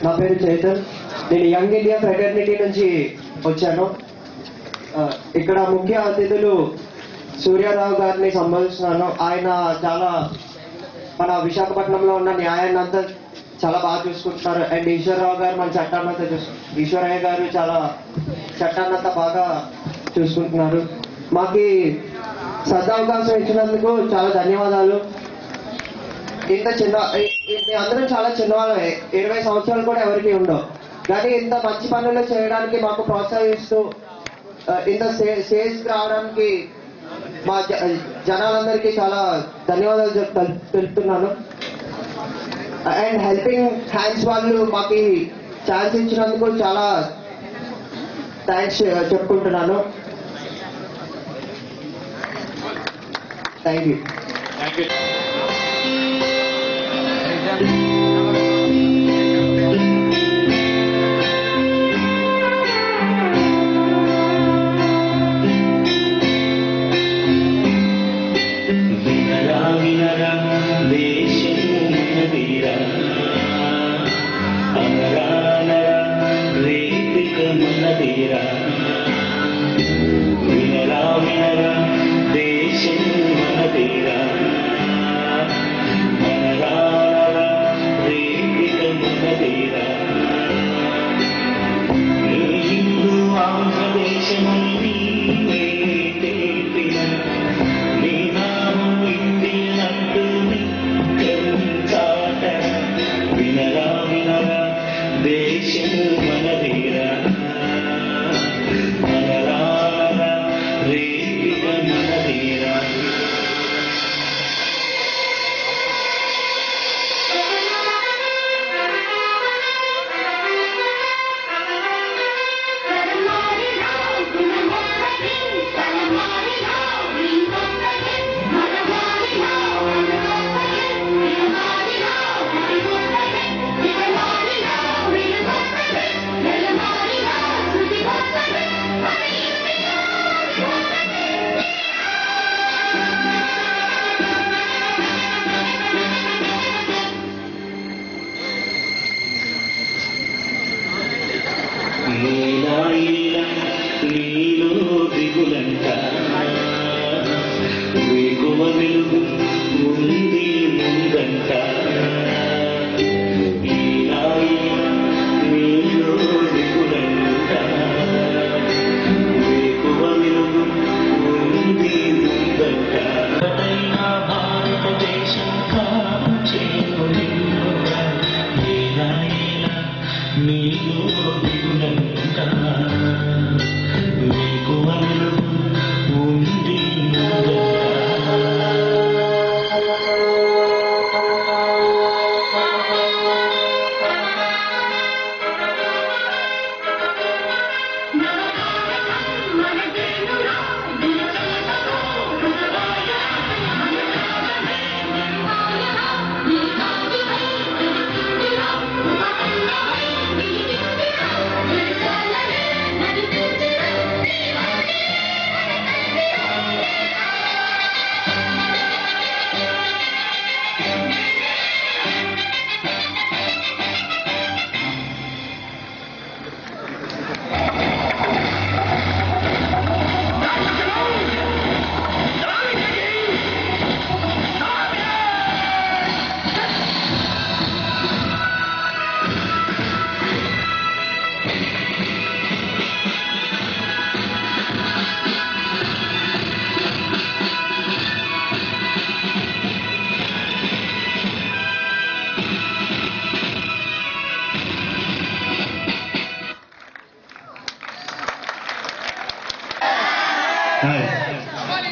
నా పేరు చైతన్. నేను యంగ్ ఇండియా ఫ్రెటర్నిటీ నుంచి వచ్చాను. ఇక్కడ ముఖ్య అతిథులు సూర్యారావు గారిని సంబోధిస్తున్నాను. ఆయన చాలా మన విశాఖపట్నంలో ఉన్న న్యాయాన్ని అంతా చాలా బాగా చూసుకుంటున్నారు. అండ్ ఈశ్వరరావు గారు మన చట్టాన్నంతా ఈశ్వరయ్య గారు చాలా చట్టాన్నంతా బాగా చూసుకుంటున్నారు. మాకు సదవకాశం ఇచ్చినందుకు చాలా ధన్యవాదాలు. ఇంత అందరం చాలా చిన్నవాళ్ళమే, 20 సంవత్సరాలు కూడా ఎవరికి ఉండవు. కానీ ఇంత మంచి పనులు చేయడానికి మాకు ప్రోత్సహిస్తూ ఇంత స్టేజ్కి రావడానికి మా జనాలందరికీ చాలా ధన్యవాదాలు తెలుపుతున్నాను. అండ్ హెల్పింగ్ హ్యాండ్స్ వాళ్ళు మాకు ఛాన్స్ ఇచ్చినందుకు చాలా థ్యాంక్స్ చెప్పుకుంటున్నాను. Thank you.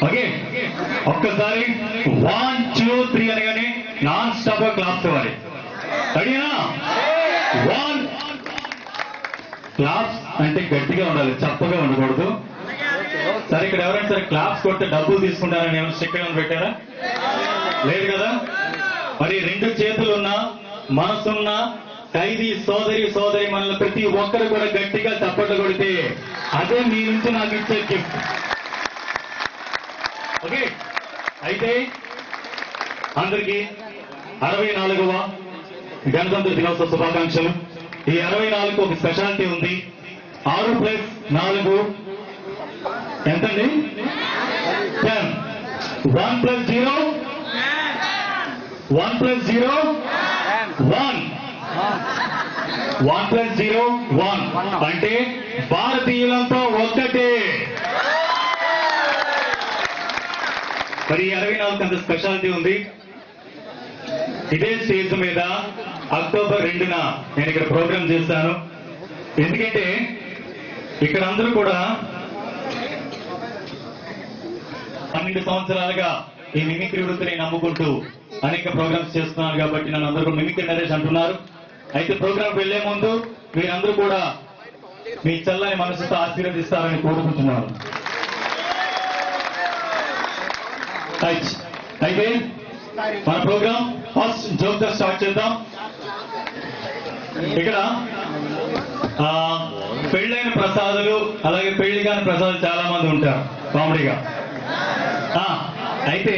ఓకే, ఒక్కసారి 1 2 3 అనగానే నాన్ స్టాప్ గా క్లాప్స్ ఇవ్వాలి. రెడీనా? 1 క్లాప్స్ అంటే గట్టిగా ఉండాలి, చప్పగా ఉండకూడదు. సరే, ఇక్కడ ఎవరైనా సరే క్లాప్స్ కొడితే డబ్బులు తీసుకుంటారని ఏమైనా స్టిక్కర్ ఏమైనా పెట్టారా? లేదు కదా. మరి 2 చేతులున్నా మనసున్నా ఖైదీ సోదరి మనల్ని ప్రతి ఒక్కరు కూడా గట్టిగా చప్పట్లు కొడితే అదే మీ నుంచి నాకు ఇచ్చే గిఫ్ట్. ఓకే, అయితే అందరికీ 64వ గణతంత్ర దినోత్సవ శుభాకాంక్షలు. ఈ 64 ఒక స్పెషాలిటీ ఉంది. 6 + 4 ఎంతండి? 10. 1 + 0 1 + 0 1 1 + 0 1 అంటే భారతీయులంతా ఒక్కటే. మరి 64 అంత స్పెషాలిటీ ఉంది. ఇదే స్టేజ్ మీద అక్టోబర్ 2న నేను ఇక్కడ ప్రోగ్రామ్ చేస్తాను. ఎందుకంటే ఇక్కడ అందరూ కూడా 12 సంవత్సరాలుగా ఈ మిమిక్రీ వృత్తిని నమ్ముకుంటూ అనేక ప్రోగ్రామ్స్ చేస్తున్నారు కాబట్టి నన్ను అందరూ మిమిక్రీ నరేష్ అంటున్నారు. అయితే ప్రోగ్రామ్ వెళ్లే ముందు మీరందరూ కూడా మీ చల్లని మనసుతో ఆశీర్వదిస్తారని కోరుకుంటున్నాను. అయితే మన ప్రోగ్రామ్ ఫస్ట్ జోక్ తో స్టార్ట్ చేద్దాం. ఇక్కడ పెళ్ళైన ప్రసాదులు అలాగే పెళ్లి కాని ప్రసాదులు చాలా మంది ఉంటారు కామెడీగా. అయితే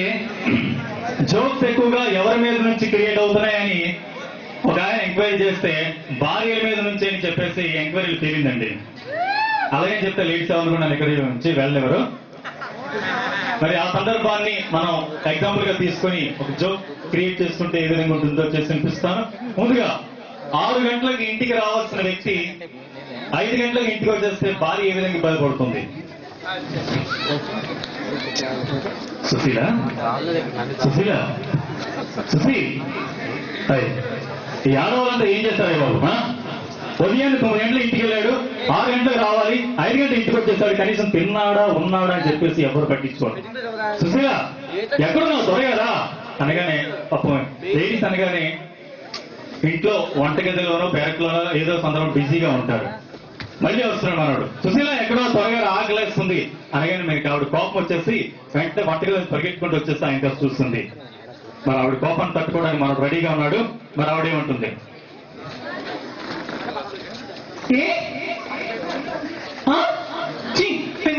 జోక్స్ ఎక్కువగా ఎవరి మీద నుంచి క్రియేట్ అవుతున్నాయని ఒక ఆయన ఎంక్వైరీ చేస్తే భార్యల మీద నుంచి అని చెప్పేసి ఎంక్వైరీలు తేలిందండి. అలాగే చెప్తే లేడీస్ ఎవరు కూడా ఎక్కడి నుంచి వెళ్ళెవరు. మరి ఆ సందర్భాన్ని మనం ఎగ్జాంపుల్ గా తీసుకొని ఒక జోక్ క్రియేట్ చేసుకుంటే ఏ విధంగా ఉంటుందో చేసి వినిపిస్తాను. ముందుగా 6 గంటలకు ఇంటికి రావాల్సిన వ్యక్తి 5 గంటలకు ఇంటికి వచ్చేస్తే భార్య ఏ విధంగా బాధపడుతుంది? సుశీల సుశీల సుశీ ఈ ఆడవాళ్ళంతా ఏం చేస్తారు బాబు? ఉదయం 9 గంటలకు ఇంటికి వెళ్ళాడు, 6 గంటలకు రావాలి, 5 గంటలకు ఇంటికి వచ్చేస్తాడు, కనీసం తిన్నాడా ఉన్నాడా అని చెప్పేసి ఎవరు పట్టించుకోరు. సుశీల ఎక్కడున్నావు త్వరగా అనగానే పాపం లేడీస్ అనగానే ఇంట్లో వంటగదిలోనో పెరట్లోనో ఏదో సందర్భం బిజీగా ఉంటారు. మళ్ళీ వస్తున్నాడు మనోడు, సుశీల ఎక్కడో త్వరగా ఆకలేస్తుంది అనగానే మీకు ఆవిడ కోపం వచ్చేసి వెంటనే వంటగది పరిగెట్టుకుంటూ వచ్చేసి ఆయన చూస్తుంది. మరి ఆవిడ కోపాన్ని తట్టుకోవడానికి మనోడు రెడీగా ఉన్నాడు. మరి ఆవిడేమంటుంది?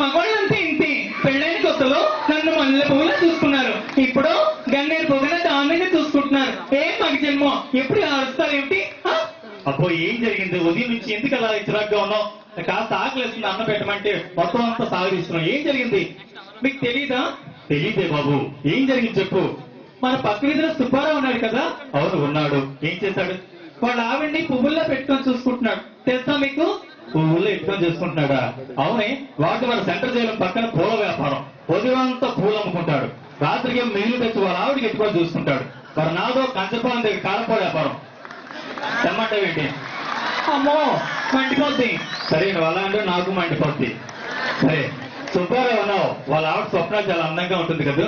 మగవాళ్ళంతా ఇంటి పెళ్ళైన కొత్తలో నన్ను మల్లె పువ్వులా చూసుకున్నారు, ఇప్పుడు గన్నేరు పువ్వున దాన్ని చూసుకుంటున్నారు. ఏం మగ జన్మో ఎప్పుడు ఆడుస్తారు ఏమిటి? అప్పో ఏం జరిగింది? ఉదయం నుంచి ఎందుకు అలా చిరాగ్గా ఉన్నావు? కాస్త ఆకలిస్తుంది, అన్నం పెట్టమంటే మొత్తం అంతా సాగదీస్తున్నావు. ఏం జరిగింది? మీకు తెలీదా? తెలియదే బాబు, ఏం జరిగింది చెప్పు. మన పక్క వీధిలో సుబ్బారావు ఉన్నాడు కదా? అవును ఉన్నాడు. ఏం చేశాడు? వాళ్ళ ఆవిడ్ని పువ్వుల్లో పెట్టుకొని చూసుకుంటున్నాడు. తెలుసా మీకు? పువ్వుల్లో ఎట్టుకొని చేసుకుంటున్నాడా? అవునే, వాటి మన సెంటర్ జైలు పక్కన పూల వ్యాపారం, ఉదయమంతా పూలు అమ్ముకుంటాడు, రాత్రికి మిగిలి తెచ్చి వాళ్ళ ఆవిడికి ఎట్టుకొని చూసుకుంటాడు. మరి నాదో కంచపాలెం దగ్గర కారపూల వ్యాపారం. తెమ్మంటావేంటి? అమ్మో మండిపోద్ది. సరే నువ్వు అలా అంటే నాకు మండిపోద్ది. సరే సుబ్బారావు అన్నావు, వాళ్ళ ఆవిడ స్వప్న చాలా అందంగా ఉంటుంది కదా?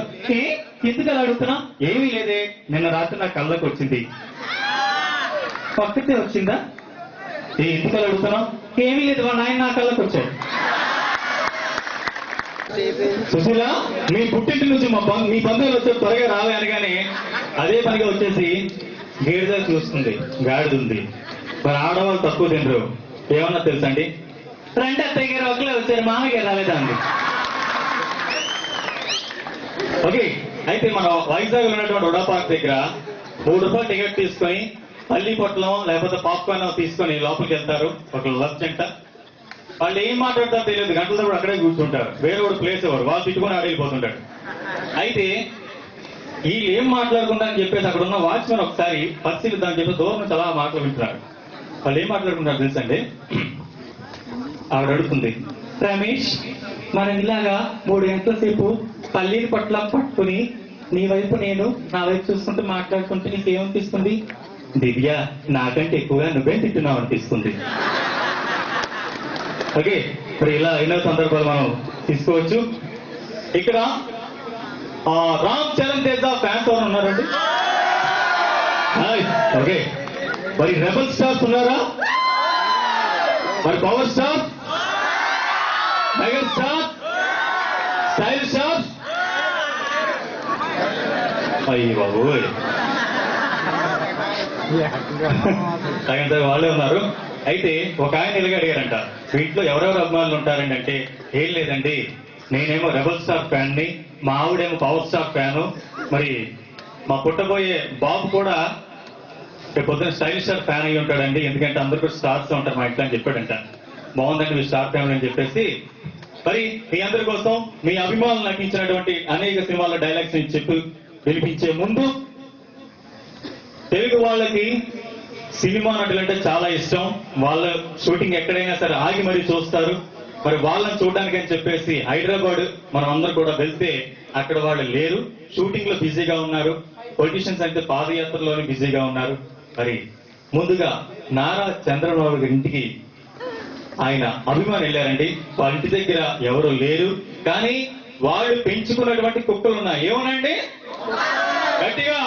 ఎందుకు అలా అడుగుతున్నా? ఏమీ లేదే, నిన్న రాత్రి నా కళ్ళకు వచ్చింది. ఒక్కతే వచ్చిందా? ఎందుకు అలా అడుగుతున్నావు? ఏమీ లేదు, వాళ్ళ ఆయన నా కళ్ళకు వచ్చాడు. సుశీల మీ పుట్టింటి నుంచి మీ బంధువులు వచ్చి త్వరగా రాలే అనగానే అదే పనిగా వచ్చేసి గేదె చూస్తుంది, గాడిద ఉంది. మరి ఆడవాళ్ళు తక్కువ తినరు. ఏమన్నా తెలుసండి? రండి అత్తయ్య గారు ఒకలే వచ్చారు, మామయ్య గారు రాలేదా అండి? ఓకే, అయితే మన వైజాగ్ లో ఉన్నటువంటి వడా పార్క్ దగ్గర 3 రూపాయలు టికెట్ తీసుకొని పల్లి పొట్లం లేకపోతే పాప్కార్న్ తీసుకొని లోపలికి వెళ్తారు. ఒక లంచ్ అంట. వాళ్ళు ఏం మాట్లాడతారో తెలియదు, గంటలతో కూడా అక్కడే కూర్చుంటారు. వేరే ఒక ప్లేస్ ఎవరు వాళ్ళు తిట్టుకొని ఆడైపోతుంటాడు. అయితే వీళ్ళు ఏం మాట్లాడుకుంటా అని చెప్పేసి అక్కడ ఉన్న వాచ్మెన్ ఒకసారి పరిశీలిద్దామని చెప్పి దూరం నుంచి అలా మాటలు వింటున్నారు. వాళ్ళు ఏం మాట్లాడుకుంటారు తెలుసండి? ఆవిడ అడుగుతుంది, రమేష్ మనం ఇలాగా 3 గంటల సేపు పల్లీలు పొట్లం పట్టుకుని నీ వైపు నేను నా వైపు చూసుకుంటూ మాట్లాడుకుంటే నీకేమనిపిస్తుంది? దివ్య నాకంటే ఎక్కువగా నువ్వే తింటున్నావు అనిపిస్తుంది. ఓకే, మరి ఇలా ఎన్నో సందర్భాలు మనం తీసుకోవచ్చు. ఇక్కడ రామ్ చరణ్ తేజ ఫ్యాన్స్ ఎవరు ఉన్నారండి? ఓకే, మరి రెబల్ స్టార్స్ ఉన్నారా? మరి power star, mega star, style star? అయ్యి బాబు తగినంత వాళ్ళే ఉన్నారు. అయితే ఒక ఆయన ఇలాగ అడిగారంట, వీటిలో ఎవరెవరు అభిమానులు ఉంటారండి అంటే, ఏం లేదండి నేనేమో రెబల్ స్టార్ ఫ్యాన్ ని, మా ఆవిడేమో పవర్ స్టార్ ఫ్యాను, మరి మా పుట్టబోయే బాబు కూడా రేపు పొద్దున స్టైలిష్ స్టార్ ఫ్యాన్ అయ్యి ఉంటాడండి, ఎందుకంటే అందరూ కూడా స్టార్స్ ఉంటారు మా ఇంట్లో అని చెప్పాడంట. బాగుందండి మీ స్టార్ ఫ్యామిలీ అని చెప్పేసి. మరి మీ అందరి కోసం మీ అభిమానులు నటించినటువంటి అనేక సినిమాల డైలాగ్స్ ని చెప్పి వినిపించే ముందు, తెలుగు వాళ్ళకి సినిమా నటులంటే చాలా ఇష్టం. వాళ్ళ షూటింగ్ ఎక్కడైనా సరే ఆగి మరీ చూస్తారు. మరి వాళ్ళని చూడడానికి అని చెప్పేసి హైదరాబాద్ మనం అందరూ కూడా వెళ్తే అక్కడ వాళ్ళు లేరు, షూటింగ్ లో బిజీగా ఉన్నారు. పొలిటీషియన్స్ అయితే పాదయాత్రలోనే బిజీగా ఉన్నారు. మరి ముందుగా నారా చంద్రబాబు గారి ఇంటికి ఆయన అభిమానులు వెళ్ళారండి. వాళ్ళ ఇంటి దగ్గర ఎవరు లేరు, కానీ వాళ్ళు పెంచుకున్నటువంటి కుక్కలు ఉన్నాయి. ఏమన్నాయండి? గట్టిగా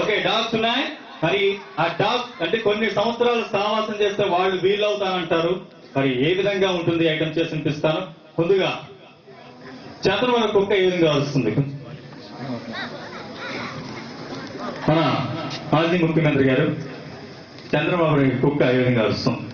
ఓకే, డాగ్స్ ఉన్నాయి. మరి ఆ డాగ్స్ అంటే కొన్ని సంవత్సరాలు సావాసం చేస్తే వాళ్ళు వీలవుతానంటారు. మరి ఏ విధంగా ఉంటుంది ఐటమ్ చేసి వినిపిస్తాను. ముందుగా చంద్రబాబు కుక్క ఏ విధంగా వస్తుంది? మన మాజీ ముఖ్యమంత్రి గారు చంద్రబాబు గారి కుక్క ఏ విధంగా వస్తుంది?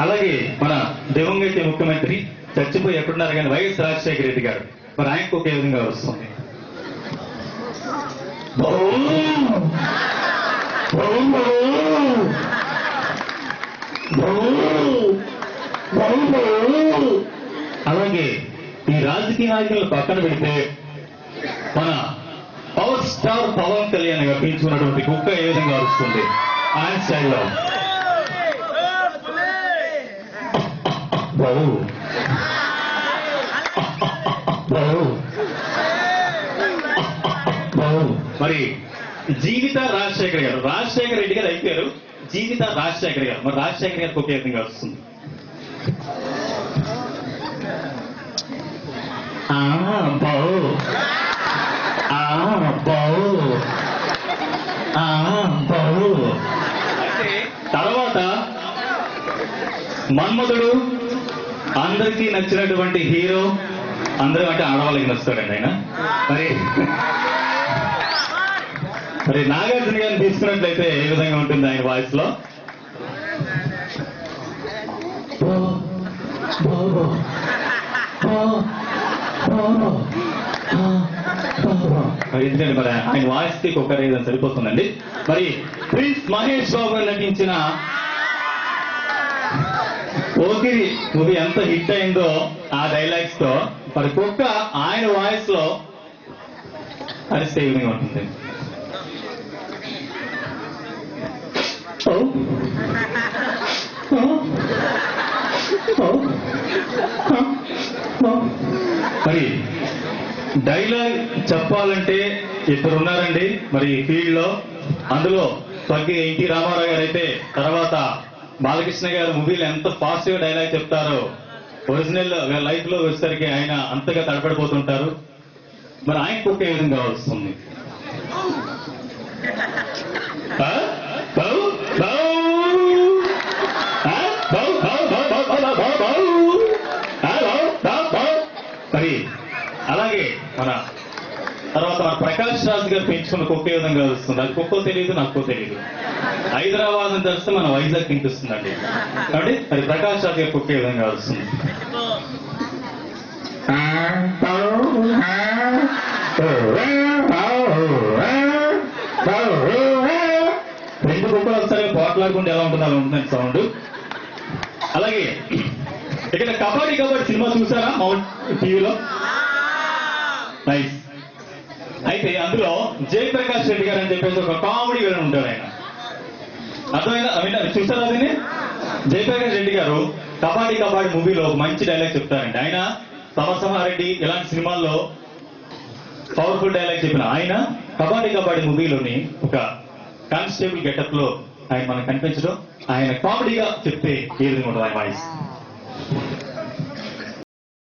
అలాగే మన దివంగత ముఖ్యమంత్రి చచ్చిపోయి ఎక్కడున్నారు కానీ వైఎస్ రాజశేఖర రెడ్డి గారు, మరి ఆయనకు ఒక విధంగా వస్తుంది. అలాగే ఈ రాజకీయ నాయకులను పక్కన పెడితే మన పవర్ స్టార్ పవన్ కళ్యాణ్ గారు పెంచుకున్నటువంటి కుక్క ఏ విధంగా వస్తుంది ఆయన స్టైల్లో? మరి జీవిత రాజశేఖర్ గారు, రాజశేఖర రెడ్డి గారు అయిపోయారు, జీవిత రాజశేఖర్ గారు, మరి రాజశేఖర్ గారికి ఒక విధంగా వస్తుంది. తర్వాత మన్మధుడు అందరికీ నచ్చినటువంటి హీరో, అందరూ అంటే ఆడవాళ్ళకి నచ్చుతాడండి ఆయన. మరి నాగార్జున గారిని తీసుకున్నట్లయితే ఏ విధంగా ఉంటుంది ఆయన వాయిస్ లో? ఎందుకంటే మరి ఆయన వాయిస్ కి ఒక రీజన్ సరిపోతుందండి. మరి ప్రిన్స్ మహేష్ బాబు గారు నటించిన పోకిరి మూవీ ఎంత హిట్ అయిందో ఆ డైలాగ్స్ తో, మరి కుక్క ఆయన వాయిస్ లో అరిస్తే ఏ విధంగా ఉంటుంది? మరి డైలాగ్ చెప్పాలంటే ఇద్దరు ఉన్నారండి మరి ఫీల్డ్ లో. అందులో స్వర్గీయ ఎన్టీ రామారావు గారు అయితే, తర్వాత బాలకృష్ణ గారు మూవీలో ఎంత పాజిటివ్ డైలాగ్ చెప్తారో, ఒరిజినల్ లైఫ్ లో వచ్చేసరికి ఆయన అంతగా తడపడిపోతుంటారు. మరి ఆయనకు ఒకే విధంగా వస్తుంది. మరి అలాగే మన తర్వాత మన ప్రకాష్ రాజ్ గారు పెంచుకున్న ఒకే విధంగా వస్తుంది. అది కుక్కో తెలియదు, నాకు తెలియదు. హైదరాబాద్ అని తెలిస్తే మన వైజాగ్ కనిపిస్తుందండి. కాబట్టి మరి ప్రకాష్ రాజ్ గారికి ఒకే విధంగా వస్తుంది. రెండు కుక్కలు ఒకసారి పోట్లాడుకుంటే ఎలా ఉంటుంది అలా ఉంటుందండి సౌండ్. అలాగే ఇక్కడ కబడ్డీ సినిమా చూసారా మౌంట్ టీవీలో? నైస్. అయితే అందులో జయప్రకాష్ రెడ్డి గారు అని చెప్పేసి ఒక కామెడీ విలన్ ఉంటాడు ఆయన. అర్థమైనా? చూసారా అదని? జయప్రకాష్ రెడ్డి గారు కబడ్డీ మూవీలో ఒక మంచి డైలాగ్ చెప్తారండి. ఆయన సమరసింహారెడ్డి ఇలాంటి సినిమాల్లో పవర్ఫుల్ డైలాగ్ చెప్పిన ఆయన కబడ్డీ మూవీలోని ఒక కానిస్టేబుల్ గెటప్ లో ఆయన మనకు కనిపించడం, ఆయన కామెడీగా చెప్తే ఏ విధంగా ఉంటుంది ఆయన వాయిస్?